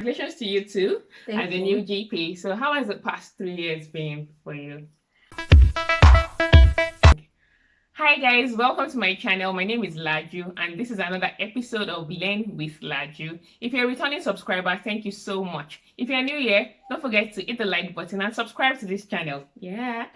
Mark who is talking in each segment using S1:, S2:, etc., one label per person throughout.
S1: Congratulations to you too
S2: Thank
S1: as a
S2: you.
S1: new GP. So how has the past 3 years been for you? Hi guys, welcome to my channel. My name is Laju and this is another episode of Learn with Laju. If you're a returning subscriber, thank you so much. If you're new here, don't forget to hit the like button and subscribe to this channel. Yeah.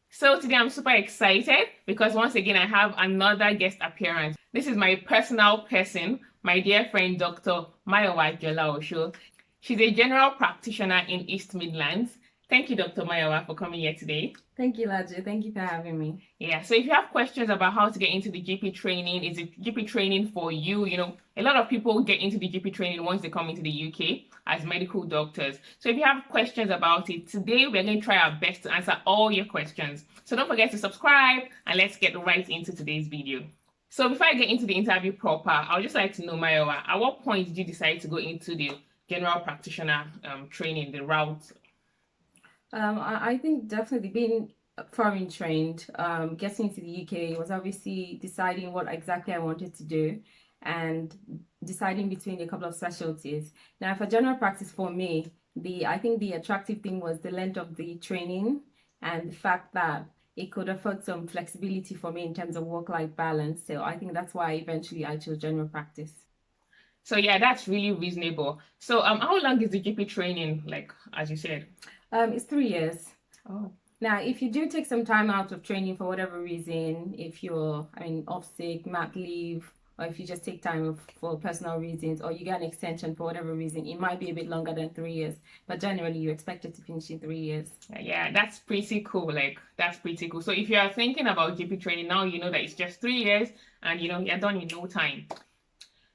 S1: So today I'm super excited because once again I have another guest appearance. This is my personal person, my dear friend Dr. Mayowa Jolaoso. She's a general practitioner in East Midlands. Thank you, Dr. Mayowa, for coming here today.
S2: Thank you, Laju. Thank you for having me.
S1: Yeah, so if you have questions about how to get into the GP training, is it GP training for you? You know, a lot of people get into the GP training once they come into the UK as medical doctors. So if you have questions about it, today we're going to try our best to answer all your questions. So don't forget to subscribe and let's get right into today's video. So before I get into the interview proper, I would just like to know, Mayowa, at what point did you decide to go into the general practitioner training, the route?
S2: I think definitely being foreign trained, getting into the UK was obviously deciding what exactly I wanted to do and deciding between a couple of specialties. Now, for general practice for me, I think the attractive thing was the length of the training and the fact that it could afford some flexibility for me in terms of work-life balance. So I think that's why eventually I chose general practice.
S1: So yeah, that's really reasonable. So how long is the GP training, like, as you said?
S2: It's 3 years.
S1: Oh.
S2: Now, if you do take some time out of training for whatever reason, if you're, off sick, mat leave, or if you just take time off for personal reasons, or you get an extension for whatever reason, it might be a bit longer than 3 years. But generally, you expect it to finish in 3 years.
S1: Yeah, that's pretty cool. Like, that's pretty cool. So if you are thinking about GP training now, you know that it's just 3 years and, you know, you're done in no time.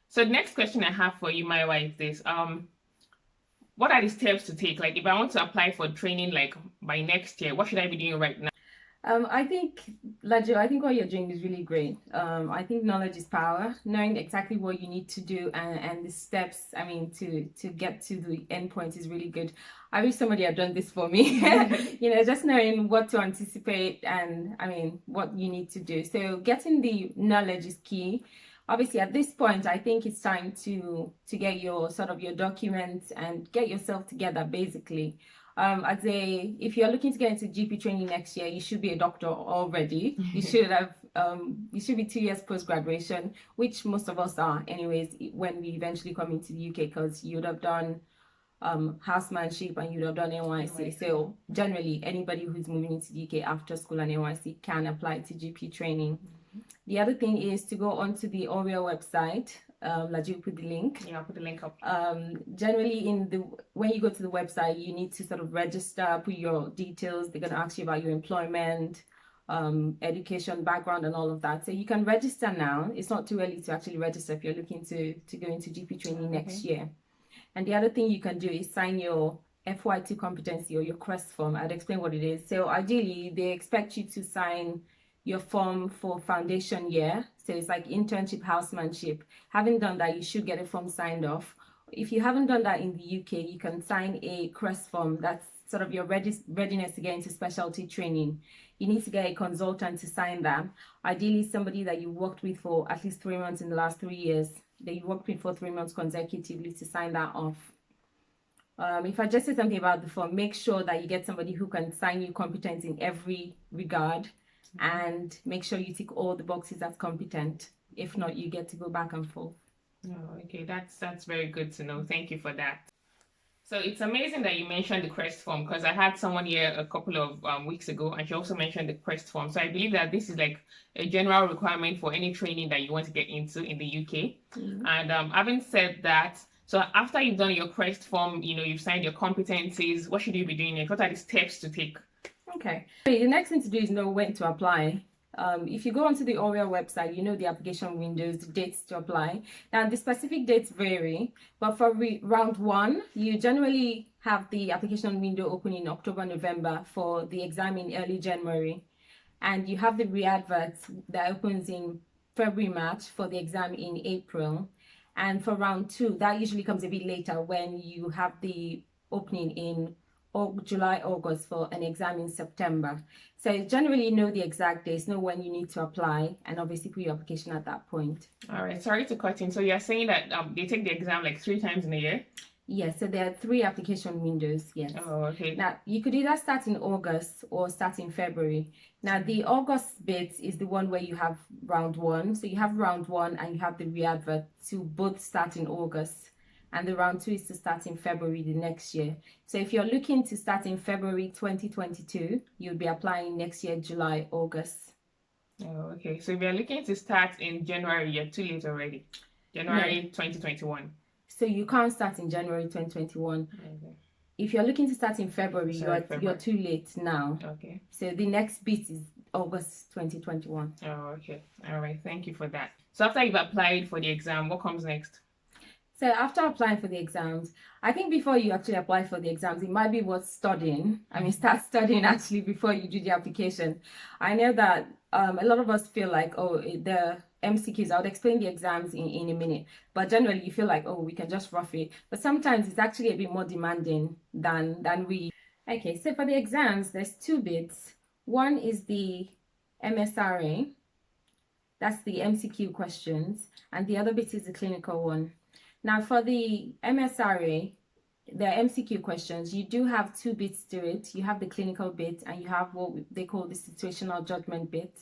S1: So the next question I have for you, Mayowa, is this. What are the steps to take? Like, if I want to apply for training, like, by next year, what should I be doing right now?
S2: I think, Laju, I think what you're doing is really great. I think knowledge is power. Knowing exactly what you need to do and the steps, to get to the end point is really good. I wish somebody had done this for me. You know, just knowing what to anticipate and, what you need to do. So getting the knowledge is key. Obviously, at this point, I think it's time to get your your documents and get yourself together, basically. If you're looking to get into GP training next year, you should be a doctor already. You should have, you should be 2 years post-graduation, which most of us are anyways, when we eventually come into the UK, because you would have done housemanship and you would have done NYC. So generally, anybody who's moving into the UK after school and NYC can apply to GP training. The other thing is to go onto the ORIA website. Laju, put the link.
S1: Yeah, I'll put the link up.
S2: Generally, when you go to the website, you need to register, put your details. They're going to ask you about your employment, education, background, and all of that. So you can register now. It's not too early to actually register if you're looking to go into GP training next year. And the other thing you can do is sign your FY2 competency or your CREST form. I'd explain what it is. So ideally, they expect you to sign your form for foundation year. So it's like internship, housemanship. Having done that, you should get a form signed off. If you haven't done that in the UK, you can sign a CREST form. That's your readiness to get into specialty training. You need to get a consultant to sign that. Ideally, somebody that you worked with for at least 3 months in the last 3 years, that you worked with for 3 months consecutively, to sign that off. If I just say something about the form, make sure that you get somebody who can sign you competent in every regard. And make sure you tick all the boxes as competent. If not, you get to go back and forth.
S1: Oh, okay, that's very good to know. Thank you for that. So it's amazing that you mentioned the CREST form, because I had someone here a couple of weeks ago and she also mentioned the CREST form. So I believe that this is like a general requirement for any training that you want to get into in the UK. And having said that, so after you've done your CREST form, you know, you've signed your competencies, what should you be doing next? What are the steps to take?
S2: Okay, so the next thing to do is know when to apply. If you go onto the ORIA website, you know the application windows, the dates to apply. Now, the specific dates vary, but for round 1, you generally have the application window open in October, November for the exam in early January. And you have the re-adverts that opens in February, March for the exam in April. And for round 2, that usually comes a bit later when you have the opening in July, August for an exam in September. So generally know the exact dates, know when you need to apply, and obviously put your application at that point.
S1: All right, sorry to cut in. So you're saying that they take the exam like 3 times in a year?
S2: Yes, so there are 3 application windows, yes.
S1: Oh, okay.
S2: Now, you could either start in August or start in February. Now, the August bit is the one where you have round 1. So you have round 1 and you have the re-advert to both start in August. And the round 2 is to start in February the next year. So if you're looking to start in February 2022, you'll be applying next year, July, August.
S1: Oh, okay. So if you're looking to start in January, you're too late already. January 2021.
S2: So you can't start in January 2021.
S1: Okay.
S2: If you're looking to start in February,
S1: February.
S2: you're too late now.
S1: Okay.
S2: So the next bit is August 2021.
S1: Oh, okay. All right. Thank you for that. So after you've applied for the exam, what comes next?
S2: So after applying for the exams, I think before you actually apply for the exams, it might be worth studying. I mean, start studying actually before you do the application. I know that a lot of us feel like, oh, the MCQs, I would explain the exams in a minute. But generally, you feel like, oh, we can just rough it. But sometimes it's actually a bit more demanding than we. Okay, so for the exams, there's 2 bits. One is the MSRA. That's the MCQ questions. And the other bit is the clinical one. Now, for the MSRA, the MCQ questions, you do have 2 bits to it. You have the clinical bit and you have what they call the situational judgment bit.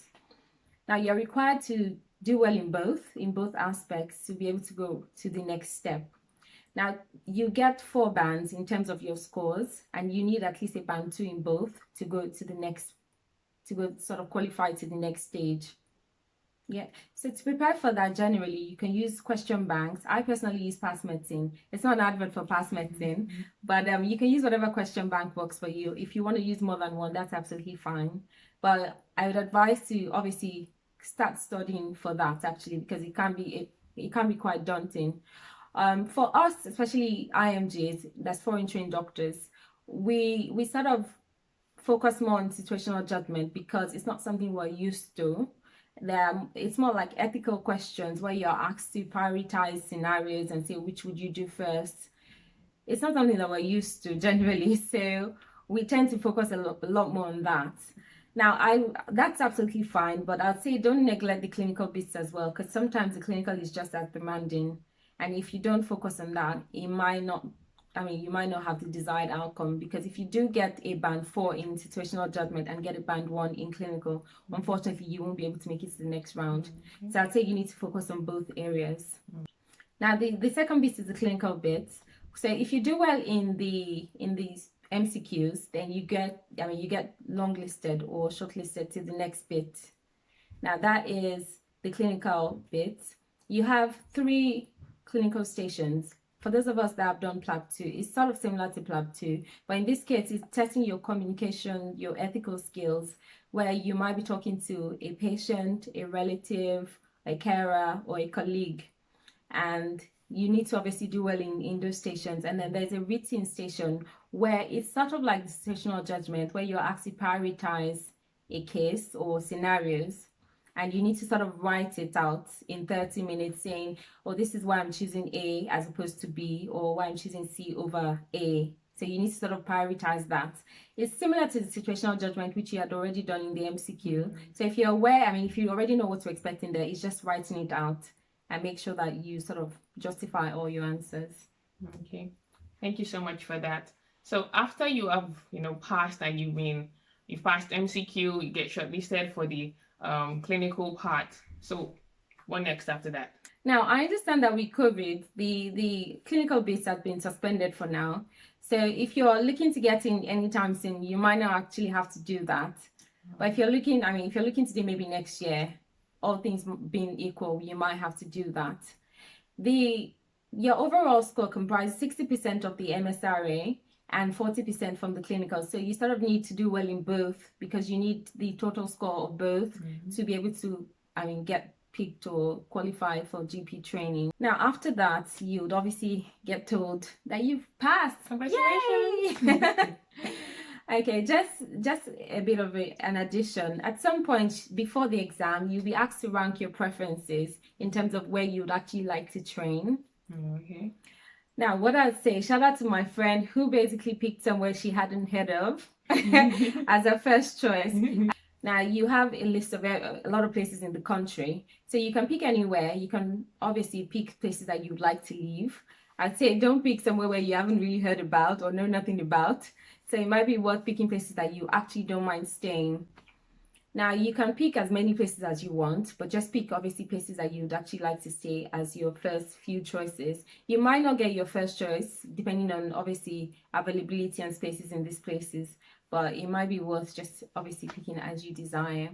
S2: Now, you're required to do well in both aspects to be able to go to the next step. Now, you get 4 bands in terms of your scores, and you need at least a band 2 in both to go to the next, to go sort of qualify to the next stage. Yeah, so to prepare for that, generally, you can use question banks. I personally use Past Medicine. It's not an advert for Past Medicine, but you can use whatever question bank works for you. If you want to use more than one, that's absolutely fine. But I would advise to obviously start studying for that, actually, because it can be quite daunting. For us, especially IMGs, that's foreign trained doctors, we sort of focus more on situational judgment because it's not something we're used to. It's more like ethical questions where you're asked to prioritize scenarios and say which would you do first. It's not something that we're used to generally, so we tend to focus a lot more on that. Now, that's absolutely fine, but I'd say don't neglect the clinical bits as well, because sometimes the clinical is just as demanding, and if you don't focus on that, you might not have the desired outcome, because if you do get a band 4 in situational judgment and get a band 1 in clinical, unfortunately you won't be able to make it to the next round. So I'd say you need to focus on both areas. Now the second bit is the clinical bit. So if you do well in these MCQs, then you get longlisted or shortlisted to the next bit. Now that is the clinical bit. You have 3 clinical stations. For those of us that have done PLAB 2, it's sort of similar to PLAB 2, but in this case, it's testing your communication, your ethical skills, where you might be talking to a patient, a relative, a carer, or a colleague. And you need to obviously do well in those stations. And then there's a written station where it's sort of like the situational judgment, where you're asked to prioritize a case or scenarios. And you need to sort of write it out in 30 minutes saying, oh, this is why I'm choosing A as opposed to B, or why I'm choosing C over A. So you need to sort of prioritize that. It's similar to the situational judgment, which you had already done in the MCQ. So if you're aware, if you already know what to expect in there, it's just writing it out and make sure that you sort of justify all your answers.
S1: Okay. Thank you so much for that. So after you have, passed and you've passed MCQ, you get shortlisted for the clinical part. So what next after that?
S2: Now, I understand that with COVID, the clinical bits have been suspended for now. So if you're looking to get in anytime soon, you might not actually have to do that. But if you're looking to do maybe next year, all things being equal, you might have to do that. Your overall score comprises 60% of the MSRA and 40% from the clinical. So you sort of need to do well in both, because you need the total score of both to be able to, get picked or qualify for GP training. Now, after that, you would obviously get told that you've passed.
S1: Congratulations!
S2: Okay, just a bit of an addition. At some point before the exam, you'll be asked to rank your preferences in terms of where you'd actually like to train.
S1: Okay.
S2: Now, what I'd say, shout out to my friend who basically picked somewhere she hadn't heard of as her first choice. Now, you have a list of a lot of places in the country, so you can pick anywhere. You can obviously pick places that you'd like to leave, I'd say don't pick somewhere where you haven't really heard about or know nothing about. So it might be worth picking places that you actually don't mind staying. Now, you can pick as many places as you want, but just pick obviously places that you'd actually like to stay as your first few choices. You might not get your first choice, depending on obviously availability and spaces in these places, but it might be worth just obviously picking as you desire.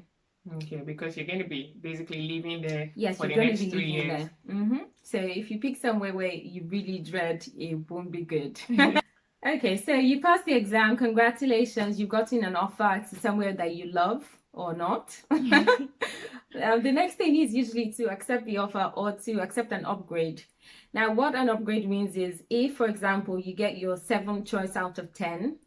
S1: Okay, because you're going to be basically living there
S2: Yes,
S1: for
S2: you're
S1: the
S2: going
S1: next
S2: to be
S1: 3
S2: living
S1: years.
S2: there. So if you pick somewhere where you really dread, it won't be good. Okay, so you passed the exam. Congratulations, you've gotten an offer to somewhere that you love or not. The next thing is usually to accept the offer or to accept an upgrade. Now, what an upgrade means is if, for example, you get your 7th choice out of 10,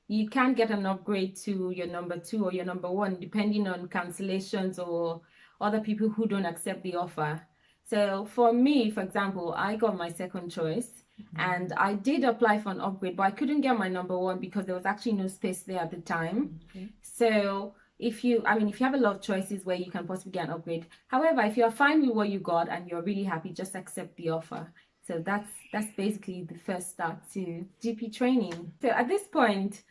S2: you can get an upgrade to your number 2 or your number 1, depending on cancellations or other people who don't accept the offer. So for me, for example, I got my 2nd choice. And I did apply for an upgrade, but I couldn't get my number 1 because there was actually no space there at the time. So if you have a lot of choices where you can possibly get an upgrade. However, if you're fine with what you got and you're really happy, just accept the offer. So that's basically the first start to GP training. So at this point,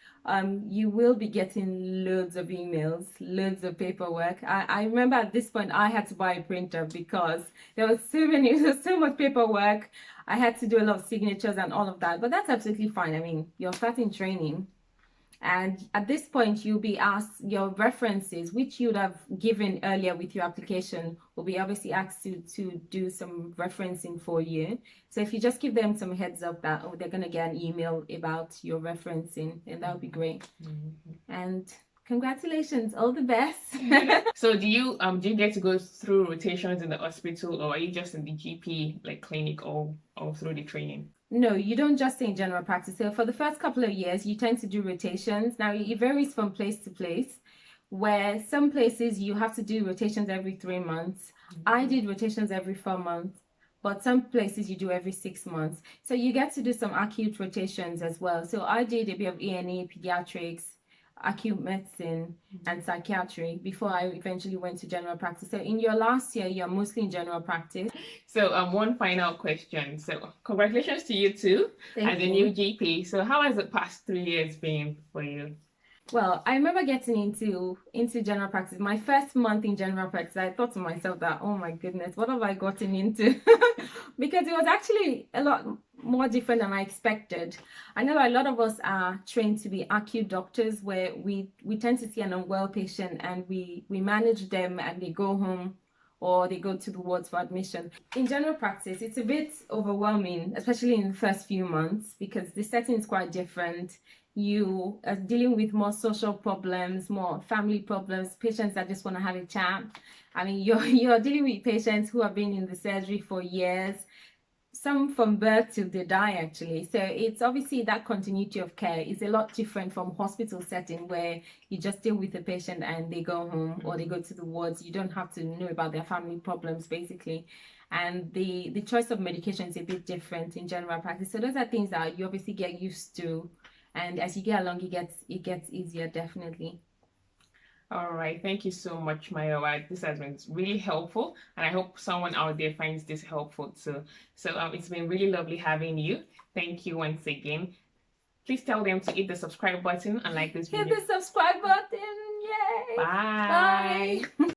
S2: you will be getting loads of emails, loads of paperwork. I remember at this point I had to buy a printer because there was so much paperwork. I had to do a lot of signatures and all of that, but that's absolutely fine. I mean, you're starting training. And at this point, you'll be asked your references, which you'd have given earlier with your application, will be obviously asked to do some referencing for you. So if you just give them some heads up that, they're going to get an email about your referencing, and that would be great. And congratulations, all the best.
S1: So do you get to go through rotations in the hospital, or are you just in the GP like clinic all through the training?
S2: No, you don't just stay in general practice. So for the first couple of years, you tend to do rotations. Now, it varies from place to place, where some places you have to do rotations every 3 months. I did rotations every 4 months, but some places you do every 6 months. So you get to do some acute rotations as well. So I did a bit of E&E, pediatrics, acute medicine, and psychiatry before I eventually went to general practice. So in your last year, you're mostly in general practice.
S1: So one final question. So congratulations to you too as a new GP. So how has the past 3 years been for you?
S2: Well, I remember getting into general practice. My first month in general practice, I thought to myself that, oh my goodness, what have I gotten into? Because it was actually a lot more different than I expected. I know a lot of us are trained to be acute doctors, where we tend to see an unwell patient and we manage them and they go home or they go to the wards for admission. In general practice, it's a bit overwhelming, especially in the first few months, because the setting is quite different. You are dealing with more social problems, more family problems, patients that just want to have a chat. I mean, you're dealing with patients who have been in the surgery for years, some from birth till they die actually. So it's obviously that continuity of care is a lot different from hospital setting, where you just deal with the patient and they go home or they go to the wards. You don't have to know about their family problems basically. And the choice of medication is a bit different in general practice. So those are things that you obviously get used to. And as you get along, it gets easier, definitely.
S1: All right. Thank you so much, Mayowa. This has been really helpful, and I hope someone out there finds this helpful too. So it's been really lovely having you. Thank you once again. Please tell them to hit the subscribe button and like this video.
S2: Hit the subscribe button. Yay!
S1: Bye.
S2: Bye.